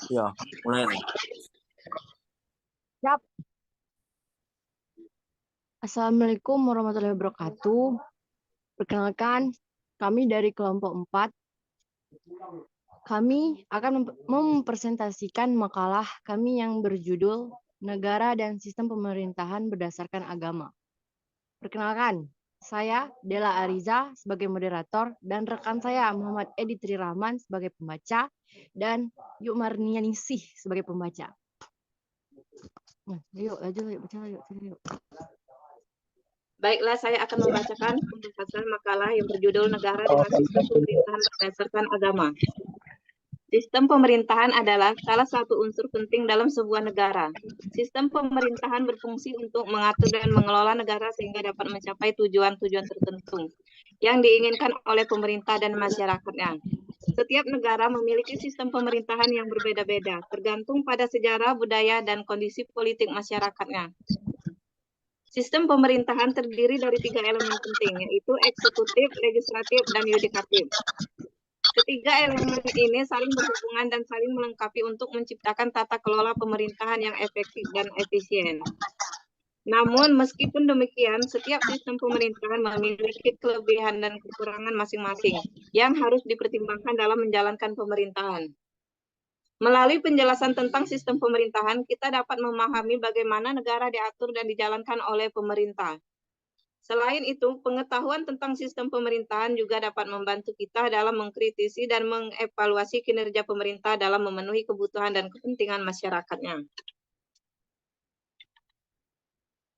Ya, mulai nih. Siap. Assalamualaikum warahmatullahi wabarakatuh. Perkenalkan, kami dari kelompok 4. Kami akan mempresentasikan makalah kami yang berjudul Negara dan Sistem Pemerintahan Berdasarkan Agama. Perkenalkan, saya Dela Ariza sebagai moderator dan rekan saya Muhammad Edi Trirahman sebagai pembaca dan Yukmarnianingsih sebagai pembaca. Yuk, baca yuk. Baiklah, saya akan membacakan pembahasan makalah yang berjudul Negara dengan Sistem Pemerintahan Berdasarkan Agama. Sistem pemerintahan adalah salah satu unsur penting dalam sebuah negara. Sistem pemerintahan berfungsi untuk mengatur dan mengelola negara sehingga dapat mencapai tujuan-tujuan tertentu yang diinginkan oleh pemerintah dan masyarakatnya. Setiap negara memiliki sistem pemerintahan yang berbeda-beda, tergantung pada sejarah, budaya, dan kondisi politik masyarakatnya. Sistem pemerintahan terdiri dari 3 elemen penting, yaitu eksekutif, legislatif, dan yudikatif. Ketiga elemen ini saling berhubungan dan saling melengkapi untuk menciptakan tata kelola pemerintahan yang efektif dan efisien. Namun, meskipun demikian, setiap sistem pemerintahan memiliki kelebihan dan kekurangan masing-masing yang harus dipertimbangkan dalam menjalankan pemerintahan. Melalui penjelasan tentang sistem pemerintahan, kita dapat memahami bagaimana negara diatur dan dijalankan oleh pemerintah. Selain itu, pengetahuan tentang sistem pemerintahan juga dapat membantu kita dalam mengkritisi dan mengevaluasi kinerja pemerintah dalam memenuhi kebutuhan dan kepentingan masyarakatnya.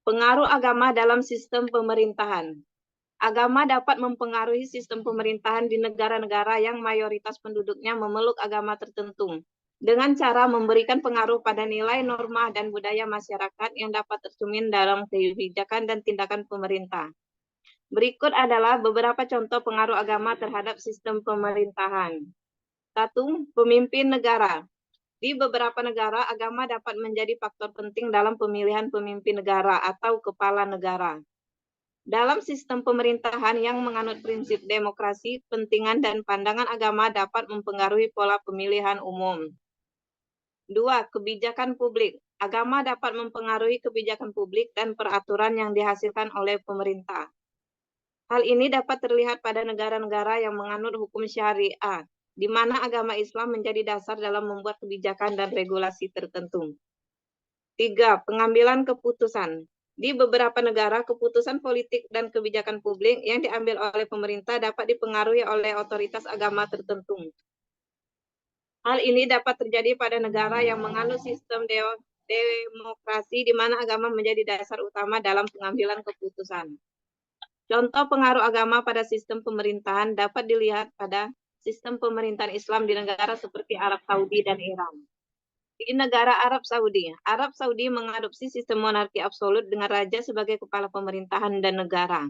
Pengaruh agama dalam sistem pemerintahan. Agama dapat mempengaruhi sistem pemerintahan di negara-negara yang mayoritas penduduknya memeluk agama tertentu, dengan cara memberikan pengaruh pada nilai, norma, dan budaya masyarakat yang dapat tercermin dalam kebijakan dan tindakan pemerintah. Berikut adalah beberapa contoh pengaruh agama terhadap sistem pemerintahan. 1. Pemimpin negara. Di beberapa negara, agama dapat menjadi faktor penting dalam pemilihan pemimpin negara atau kepala negara. Dalam sistem pemerintahan yang menganut prinsip demokrasi, pentingan dan pandangan agama dapat mempengaruhi pola pemilihan umum. 2. Kebijakan publik. Agama dapat mempengaruhi kebijakan publik dan peraturan yang dihasilkan oleh pemerintah. Hal ini dapat terlihat pada negara-negara yang menganut hukum syariah, di mana agama Islam menjadi dasar dalam membuat kebijakan dan regulasi tertentu. 3. Pengambilan keputusan. Di beberapa negara, keputusan politik dan kebijakan publik yang diambil oleh pemerintah dapat dipengaruhi oleh otoritas agama tertentu. Hal ini dapat terjadi pada negara yang menganut sistem demokrasi di mana agama menjadi dasar utama dalam pengambilan keputusan. Contoh pengaruh agama pada sistem pemerintahan dapat dilihat pada sistem pemerintahan Islam di negara seperti Arab Saudi dan Iran. Di negara Arab Saudi mengadopsi sistem monarki absolut dengan raja sebagai kepala pemerintahan dan negara.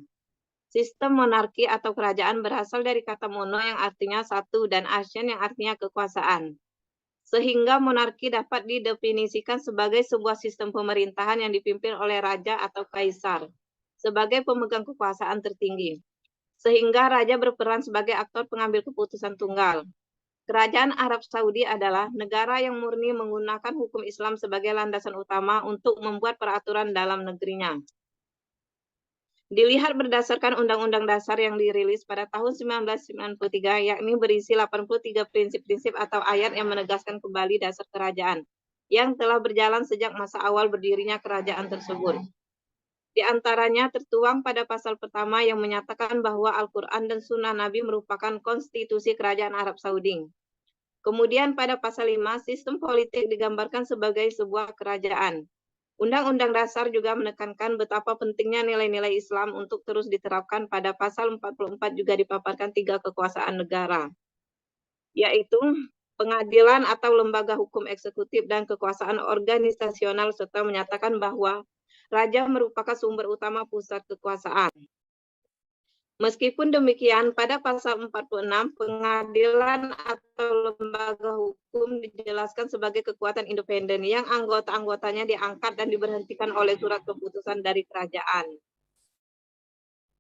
Sistem monarki atau kerajaan berasal dari kata mono yang artinya satu dan asyen yang artinya kekuasaan. Sehingga monarki dapat didefinisikan sebagai sebuah sistem pemerintahan yang dipimpin oleh raja atau kaisar sebagai pemegang kekuasaan tertinggi. Sehingga raja berperan sebagai aktor pengambil keputusan tunggal. Kerajaan Arab Saudi adalah negara yang murni menggunakan hukum Islam sebagai landasan utama untuk membuat peraturan dalam negerinya. Dilihat berdasarkan Undang-Undang Dasar yang dirilis pada tahun 1993, yakni berisi 83 prinsip-prinsip atau ayat yang menegaskan kembali dasar kerajaan, yang telah berjalan sejak masa awal berdirinya kerajaan tersebut. Di antaranya tertuang pada pasal pertama yang menyatakan bahwa Al-Quran dan Sunnah Nabi merupakan konstitusi kerajaan Arab Saudi. Kemudian pada pasal 5, sistem politik digambarkan sebagai sebuah kerajaan. Undang-Undang Dasar juga menekankan betapa pentingnya nilai-nilai Islam untuk terus diterapkan. Pada pasal 44 juga dipaparkan 3 kekuasaan negara, yaitu pengadilan atau lembaga hukum eksekutif dan kekuasaan organisasional, serta menyatakan bahwa raja merupakan sumber utama pusat kekuasaan. Meskipun demikian, pada pasal 46, pengadilan atau lembaga hukum dijelaskan sebagai kekuatan independen yang anggota-anggotanya diangkat dan diberhentikan oleh surat keputusan dari kerajaan.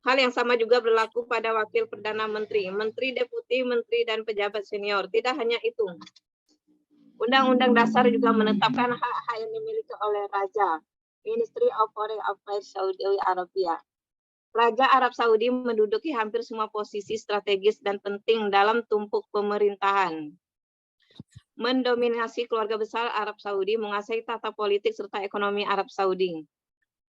Hal yang sama juga berlaku pada wakil perdana menteri, menteri deputi, menteri, dan pejabat senior. Tidak hanya itu, Undang-Undang Dasar juga menetapkan hak-hak yang dimiliki oleh Raja, Ministry of Foreign Affairs Saudi Arabia. Raja Arab Saudi menduduki hampir semua posisi strategis dan penting dalam tumpuk pemerintahan. Mendominasi keluarga besar Arab Saudi, menguasai tata politik serta ekonomi Arab Saudi.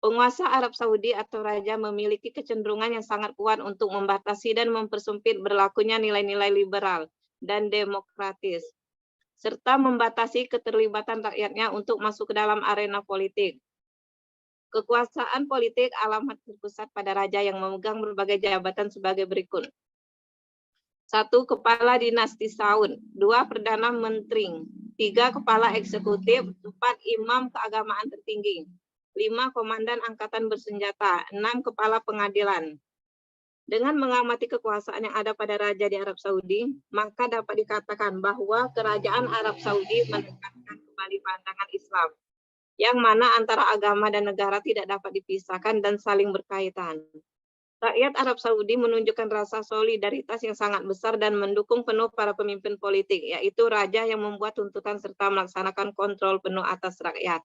Penguasa Arab Saudi atau raja memiliki kecenderungan yang sangat kuat untuk membatasi dan mempersempit berlakunya nilai-nilai liberal dan demokratis, serta membatasi keterlibatan rakyatnya untuk masuk ke dalam arena politik. Kekuasaan politik alamat terpusat pada raja yang memegang berbagai jabatan sebagai berikut. 1. Kepala Dinasti Saud, 2. Perdana Menteri, 3. Kepala Eksekutif, 4. Imam keagamaan tertinggi, 5. Komandan Angkatan Bersenjata, 6. Kepala Pengadilan. Dengan mengamati kekuasaan yang ada pada raja di Arab Saudi, maka dapat dikatakan bahwa kerajaan Arab Saudi menekankan kembali pandangan Islam, yang mana antara agama dan negara tidak dapat dipisahkan dan saling berkaitan. Rakyat Arab Saudi menunjukkan rasa solidaritas yang sangat besar dan mendukung penuh para pemimpin politik, yaitu raja yang membuat tuntutan serta melaksanakan kontrol penuh atas rakyat.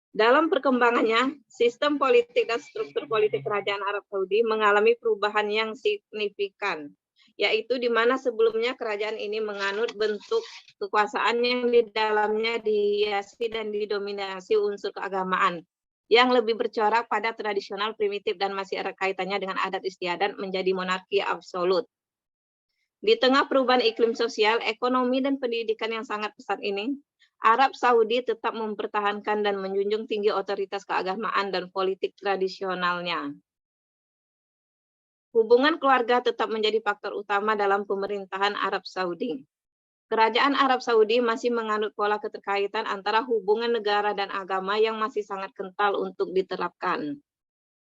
Dalam perkembangannya, sistem politik dan struktur politik kerajaan Arab Saudi mengalami perubahan yang signifikan, yaitu di mana sebelumnya kerajaan ini menganut bentuk kekuasaan yang di dalamnya dihiasi dan didominasi unsur keagamaan, yang lebih bercorak pada tradisional, primitif, dan masih erat kaitannya dengan adat istiadat menjadi monarki absolut. Di tengah perubahan iklim sosial, ekonomi, dan pendidikan yang sangat pesat ini, Arab Saudi tetap mempertahankan dan menjunjung tinggi otoritas keagamaan dan politik tradisionalnya. Hubungan keluarga tetap menjadi faktor utama dalam pemerintahan Arab Saudi. Kerajaan Arab Saudi masih menganut pola keterkaitan antara hubungan negara dan agama yang masih sangat kental untuk diterapkan.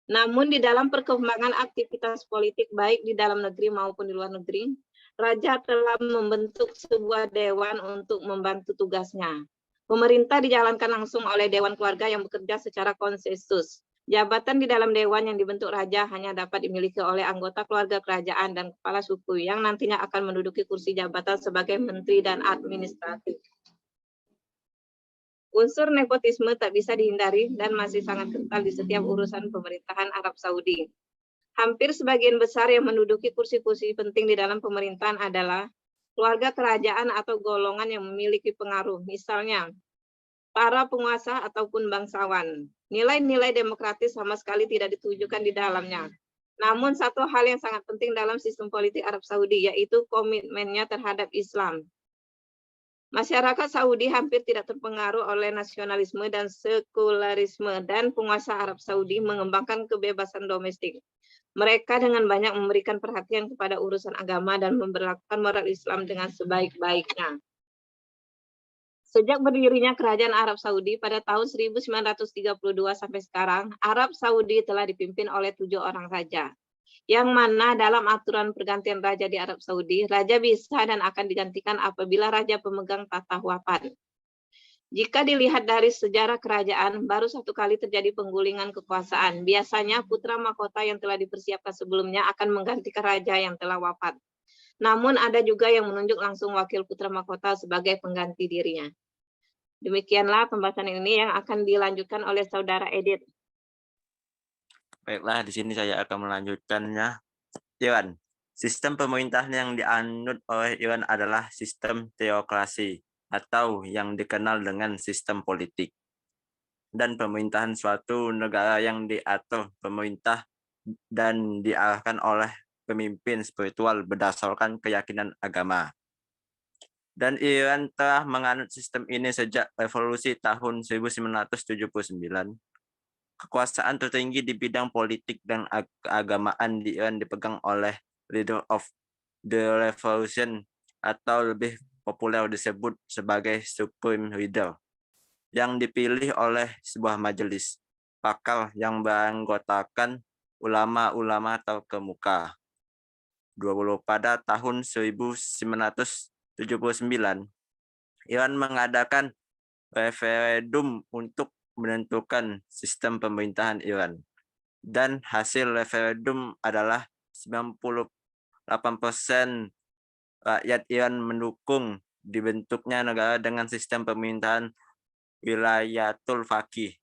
Namun di dalam perkembangan aktivitas politik baik di dalam negeri maupun di luar negeri, Raja telah membentuk sebuah dewan untuk membantu tugasnya. Pemerintah dijalankan langsung oleh Dewan Keluarga yang bekerja secara konsensus. Jabatan di dalam dewan yang dibentuk raja hanya dapat dimiliki oleh anggota keluarga kerajaan dan kepala suku yang nantinya akan menduduki kursi jabatan sebagai menteri dan administratif. Unsur nepotisme tak bisa dihindari dan masih sangat kental di setiap urusan pemerintahan Arab Saudi. Hampir sebagian besar yang menduduki kursi-kursi penting di dalam pemerintahan adalah keluarga kerajaan atau golongan yang memiliki pengaruh, misalnya para penguasa ataupun bangsawan. Nilai-nilai demokratis sama sekali tidak ditujukan di dalamnya. Namun satu hal yang sangat penting dalam sistem politik Arab Saudi, yaitu komitmennya terhadap Islam. Masyarakat Saudi hampir tidak terpengaruh oleh nasionalisme dan sekularisme, dan penguasa Arab Saudi mengembangkan kebebasan domestik. Mereka dengan banyak memberikan perhatian kepada urusan agama dan memperlakukan moral Islam dengan sebaik-baiknya. Sejak berdirinya Kerajaan Arab Saudi pada tahun 1932 sampai sekarang, Arab Saudi telah dipimpin oleh 7 orang raja. Yang mana dalam aturan pergantian raja di Arab Saudi, raja bisa dan akan digantikan apabila raja pemegang tatah wafat. Jika dilihat dari sejarah kerajaan, baru 1 kali terjadi penggulingan kekuasaan. Biasanya putra mahkota yang telah dipersiapkan sebelumnya akan menggantikan raja yang telah wafat. Namun ada juga yang menunjuk langsung wakil putra mahkota sebagai pengganti dirinya. Demikianlah pembahasan ini yang akan dilanjutkan oleh Saudara Edith. Baiklah, di sini saya akan melanjutkannya. Iwan, sistem pemerintahan yang dianut oleh Iwan adalah sistem teokrasi atau yang dikenal dengan sistem politik dan pemerintahan suatu negara yang diatur pemerintah dan diarahkan oleh pemimpin spiritual berdasarkan keyakinan agama. Dan Iran telah menganut sistem ini sejak revolusi tahun 1979. Kekuasaan tertinggi di bidang politik dan keagamaan di Iran dipegang oleh Leader of the Revolution atau lebih populer disebut sebagai Supreme Leader, yang dipilih oleh sebuah majelis pakar yang beranggotakan ulama-ulama terkemuka. Pada tahun 1979, Iran mengadakan referendum untuk menentukan sistem pemerintahan Iran. Dan hasil referendum adalah 98% rakyat Iran mendukung dibentuknya negara dengan sistem pemerintahan wilayatul faqih.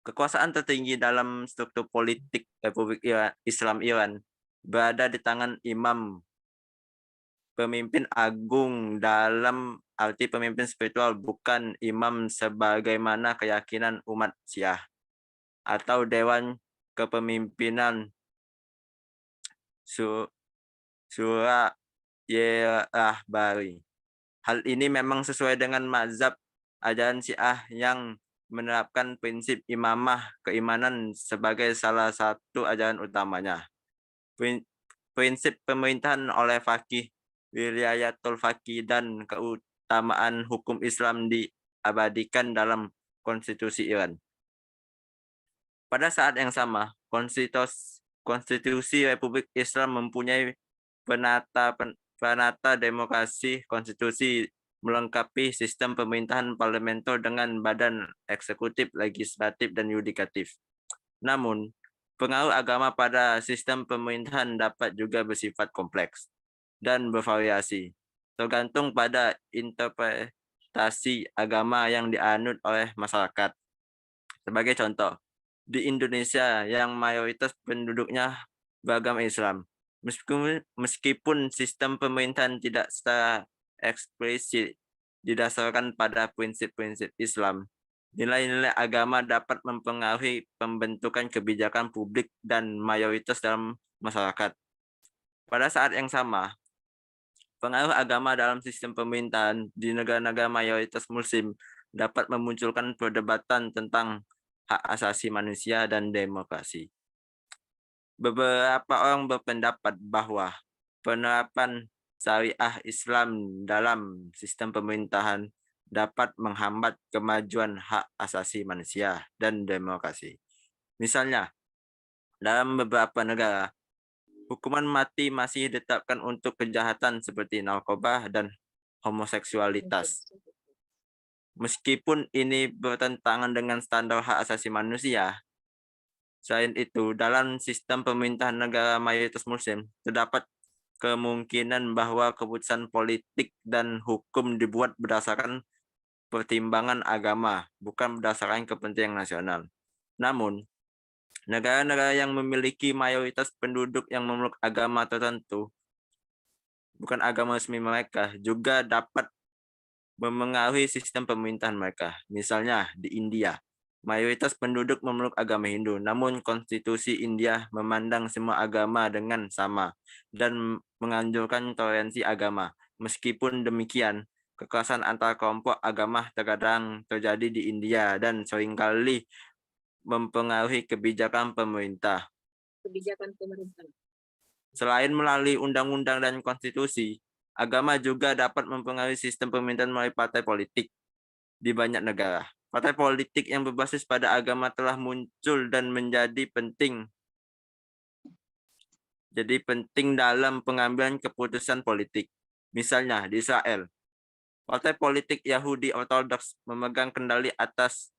Kekuasaan tertinggi dalam struktur politik Republik Islam Iran berada di tangan imam, pemimpin agung dalam arti pemimpin spiritual, bukan imam sebagaimana keyakinan umat Syiah, atau Dewan Kepemimpinan Surah Bari. Hal ini memang sesuai dengan mazhab ajaran Syiah yang menerapkan prinsip imamah keimanan sebagai salah satu ajaran utamanya. Prinsip pemerintahan oleh faqih, wilayatul faqih, dan keutamaan hukum Islam diabadikan dalam konstitusi Iran. Pada saat yang sama, konstitusi Republik Islam mempunyai penata demokrasi konstitusi melengkapi sistem pemerintahan parlementer dengan badan eksekutif, legislatif, dan yudikatif. Namun, pengaruh agama pada sistem pemerintahan dapat juga bersifat kompleks dan bervariasi, tergantung pada interpretasi agama yang dianut oleh masyarakat. Sebagai contoh, di Indonesia yang mayoritas penduduknya beragama Islam, meskipun sistem pemerintahan tidak secara eksplisit didasarkan pada prinsip-prinsip Islam, nilai-nilai agama dapat mempengaruhi pembentukan kebijakan publik dan mayoritas dalam masyarakat. Pada saat yang sama, pengaruh agama dalam sistem pemerintahan di negara-negara mayoritas Muslim dapat memunculkan perdebatan tentang hak asasi manusia dan demokrasi. Beberapa orang berpendapat bahwa penerapan syariah Islam dalam sistem pemerintahan dapat menghambat kemajuan hak asasi manusia dan demokrasi. Misalnya, dalam beberapa negara, hukuman mati masih ditetapkan untuk kejahatan seperti narkoba dan homoseksualitas. Meskipun ini bertentangan dengan standar hak asasi manusia, selain itu, dalam sistem pemerintahan negara mayoritas Muslim, terdapat kemungkinan bahwa keputusan politik dan hukum dibuat berdasarkan pertimbangan agama, bukan berdasarkan kepentingan nasional. Namun, negara-negara yang memiliki mayoritas penduduk yang memeluk agama tertentu, bukan agama resmi mereka, juga dapat memengaruhi sistem pemerintahan mereka. Misalnya, di India, mayoritas penduduk memeluk agama Hindu, namun konstitusi India memandang semua agama dengan sama dan menganjurkan toleransi agama. Meskipun demikian, kekerasan antar kelompok agama terkadang terjadi di India dan seringkali mempengaruhi kebijakan pemerintah. Selain melalui undang-undang dan konstitusi, agama juga dapat mempengaruhi sistem pemerintahan melalui partai politik di banyak negara. Partai politik yang berbasis pada agama telah muncul dan menjadi penting dalam pengambilan keputusan politik. Misalnya di Israel, partai politik Yahudi Ortodoks memegang kendali atas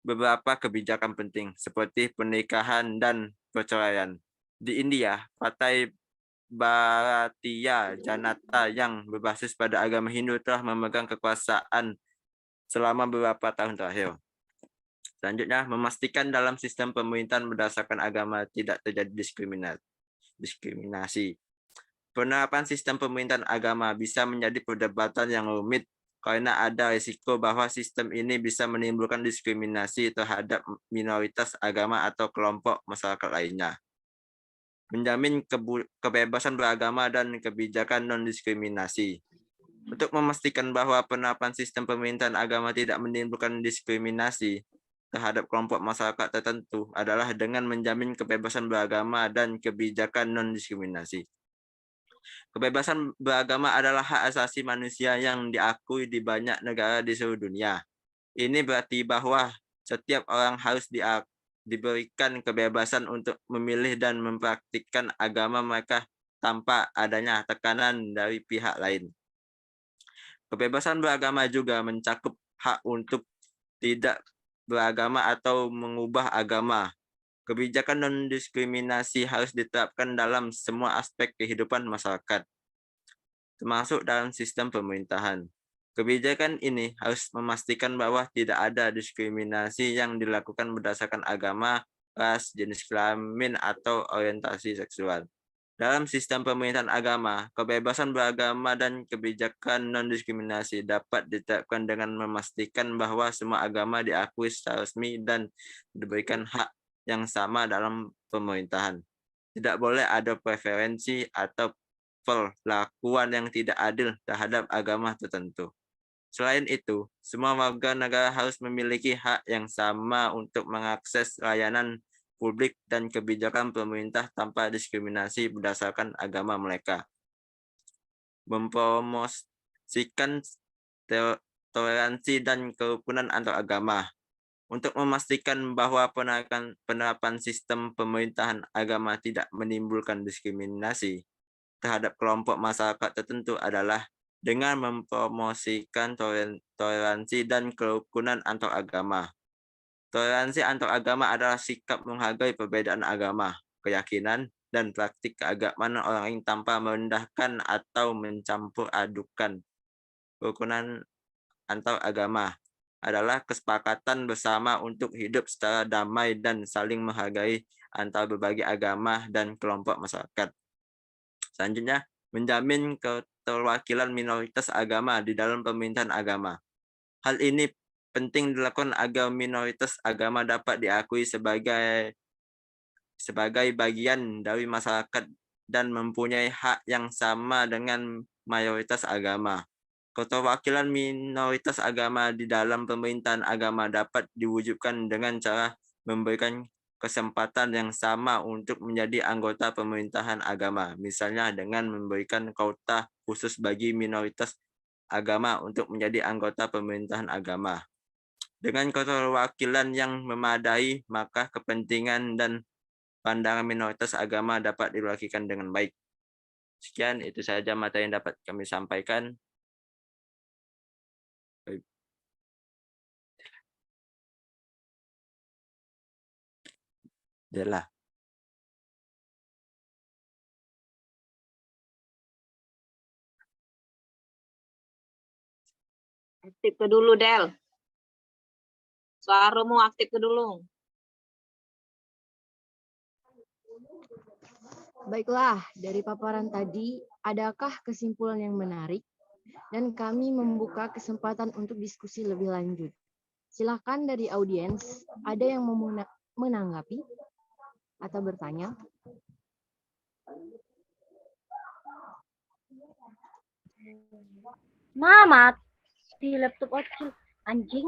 beberapa kebijakan penting seperti pernikahan dan perceraian. Di India, partai Bharatiya Janata yang berbasis pada agama Hindu telah memegang kekuasaan selama beberapa tahun terakhir. Selanjutnya, memastikan dalam sistem pemerintahan berdasarkan agama tidak terjadi diskriminasi. Penerapan sistem pemerintahan agama bisa menjadi perdebatan yang rumit karena ada risiko bahwa sistem ini bisa menimbulkan diskriminasi terhadap minoritas agama atau kelompok masyarakat lainnya. Menjamin kebebasan beragama dan kebijakan non-diskriminasi. Untuk memastikan bahwa penerapan sistem pemerintahan agama tidak menimbulkan diskriminasi terhadap kelompok masyarakat tertentu adalah dengan menjamin kebebasan beragama dan kebijakan non-diskriminasi. Kebebasan beragama adalah hak asasi manusia yang diakui di banyak negara di seluruh dunia. Ini berarti bahwa setiap orang harus diberikan kebebasan untuk memilih dan mempraktikkan agama mereka tanpa adanya tekanan dari pihak lain. Kebebasan beragama juga mencakup hak untuk tidak beragama atau mengubah agama. Kebijakan non-diskriminasi harus diterapkan dalam semua aspek kehidupan masyarakat. termasuk dalam sistem pemerintahan. Kebijakan ini harus memastikan bahwa tidak ada diskriminasi yang dilakukan berdasarkan agama, ras, jenis kelamin, atau orientasi seksual. Dalam sistem pemerintahan agama, kebebasan beragama dan kebijakan non-diskriminasi dapat diterapkan dengan memastikan bahwa semua agama diakui secara resmi dan diberikan hak yang sama dalam pemerintahan. Tidak boleh ada preferensi atau perlakuan yang tidak adil terhadap agama tertentu. Selain itu, semua warga negara harus memiliki hak yang sama untuk mengakses layanan publik dan kebijakan pemerintah tanpa diskriminasi berdasarkan agama mereka. Mempromosikan toleransi dan kerukunan antar agama. Untuk memastikan bahwa penerapan sistem pemerintahan agama tidak menimbulkan diskriminasi terhadap kelompok masyarakat tertentu adalah dengan mempromosikan toleransi dan kerukunan antar agama. Toleransi antar agama adalah sikap menghargai perbedaan agama, keyakinan, dan praktik keagamaan orang lain tanpa merendahkan atau mencampur adukan. Kerukunan antar agama adalah kesepakatan bersama untuk hidup secara damai dan saling menghargai antar berbagai agama dan kelompok masyarakat. Selanjutnya, menjamin keterwakilan minoritas agama di dalam pemerintahan agama. Hal ini penting dilakukan agar minoritas agama dapat diakui sebagai bagian dari masyarakat dan mempunyai hak yang sama dengan mayoritas agama. Keterwakilan minoritas agama di dalam pemerintahan agama dapat diwujudkan dengan cara memberikan kesempatan yang sama untuk menjadi anggota pemerintahan agama, misalnya dengan memberikan kuota khusus bagi minoritas agama untuk menjadi anggota pemerintahan agama. Dengan keterwakilan yang memadai, maka kepentingan dan pandangan minoritas agama dapat diwakilkan dengan baik. Sekian, itu saja materi yang dapat kami sampaikan. Dela. Aktif ke dulu, Del. Suaramu aktif ke dulu. Baiklah, dari paparan tadi, adakah kesimpulan yang menarik? Dan kami membuka kesempatan untuk diskusi lebih lanjut. Silakan dari audiens, ada yang mau menanggapi atau bertanya? Mati laptop Ocil. Anjing,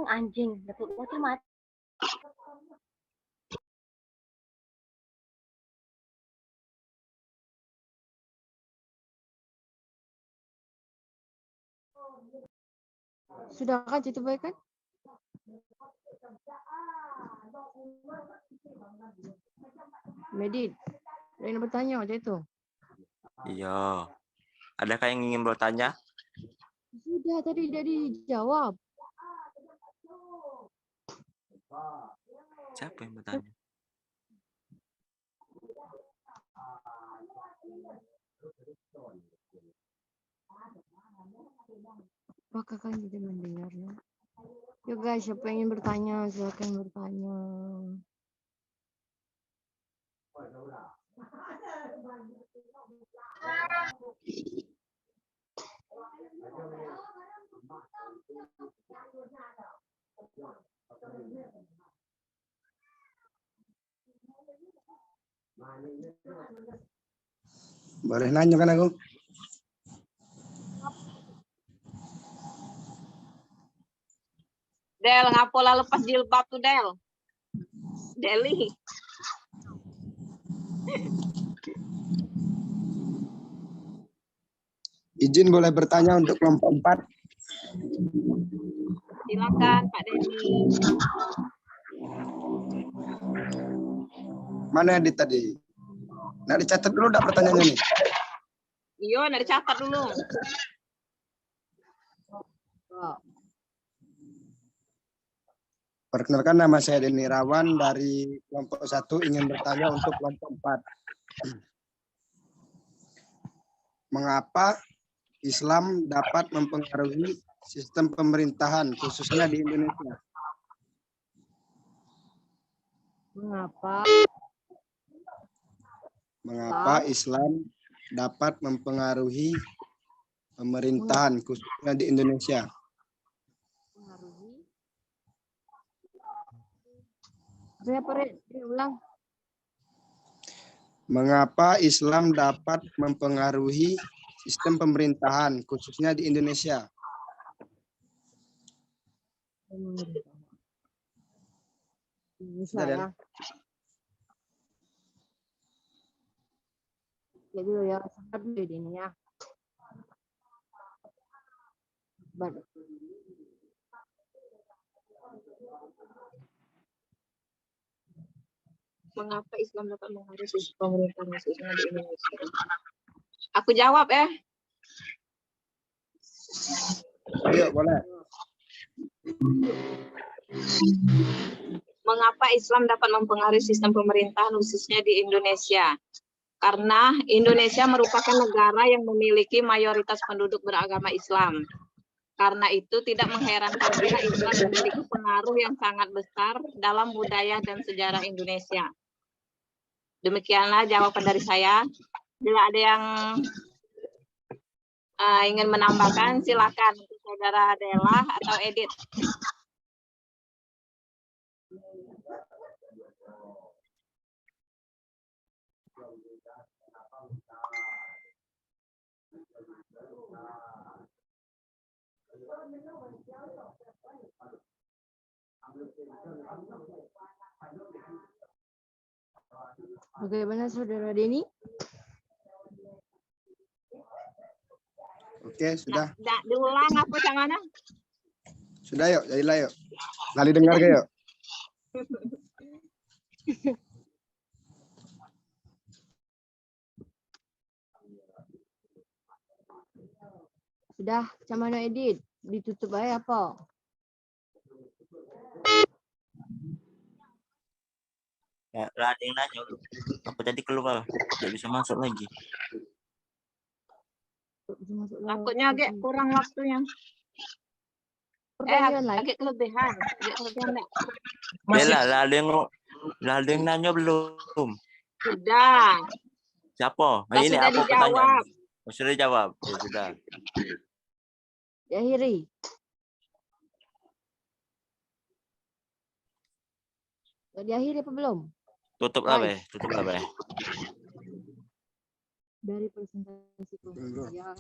laptop Ocil mati. Sudahkah ditebaikan? Medit, ada yang bertanya waktu itu? Iya. Adakah yang ingin bertanya? Sudah, tadi tidak dijawab. Siapa yang bertanya? Apakah kan tidak mendengarnya? Yuk guys, siapa yang ingin bertanya? Silakan bertanya. Boleh nanya kan aku? Del, ngapola lepas jilbab tuh, Del. Deli. Izin boleh bertanya untuk kelompok 4? Silakan, Pak Deli. Mana Edit tadi? Nah, dicatat dulu enggak pertanyaannya nih? Iya, nak dicatat dulu. Perkenalkan, nama saya Denny Rawan dari kelompok 1 ingin bertanya untuk kelompok 4. Mengapa Islam dapat mempengaruhi sistem pemerintahan khususnya di Indonesia? Mengapa Islam dapat mempengaruhi pemerintahan khususnya di Indonesia? Ulang. Mengapa Islam dapat mempengaruhi sistem pemerintahan khususnya di Indonesia? Bisa ya. Jadi ya, sangat dulu ini ya. Mengapa Islam dapat mengaruhi sistem pemerintahan khususnya di Indonesia? Aku jawab ya. Ayo, boleh. Mengapa Islam dapat mempengaruhi sistem pemerintahan khususnya di Indonesia? Karena Indonesia merupakan negara yang memiliki mayoritas penduduk beragama Islam. Karena itu tidak mengherankan bila Islam memiliki pengaruh yang sangat besar dalam budaya dan sejarah Indonesia. Demikianlah jawaban dari saya. Bila ada yang ingin menambahkan, silakan untuk saudara Dela atau Edit. Bagaimana saudara Denny? Oke, sudah. Diulang apa jangan? Sudah yuk, jadilah yuk. Kali dengar ke yuk. Sudah, macam mana Edit? Ditutup aja apa? Ya, ada yang nanya lu. Aku tadi keluar, tidak bisa masuk lagi. Takutnya agak kurang waktunya. Agak kelebihan. Enggak. Bella, lah ada yang nanya belum? Sudah. Siapa? Lah, Ini sudah apa dijawab. pertanyaan? Oh, sudah dijawab. Ya, sudah. Diakhiri. Sudah diakhiri apa belum? Tutuplah, Be. Tutuplah, Be. Dari presentasi saya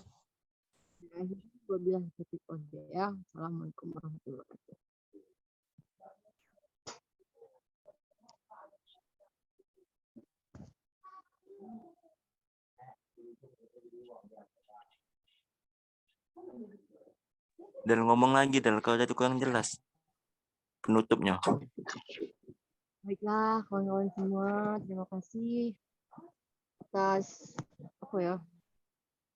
berakhir apabila topik ya. Assalamualaikum warahmatullahi wabarakatuh. Dan ngomong lagi, Dan. Kalau tadi kurang jelas penutupnya. Baiklah, kawan-kawan semua, terima kasih atas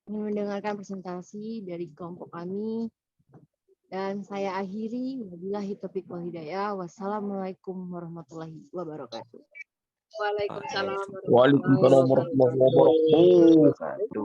ingin mendengarkan presentasi dari kelompok kami. Dan saya akhiri, wabillahi taufiq wal hidayah. Wassalamualaikum warahmatullahi wabarakatuh. Waalaikumsalam Waalaikumsalam warahmatullahi wabarakatuh. Satu.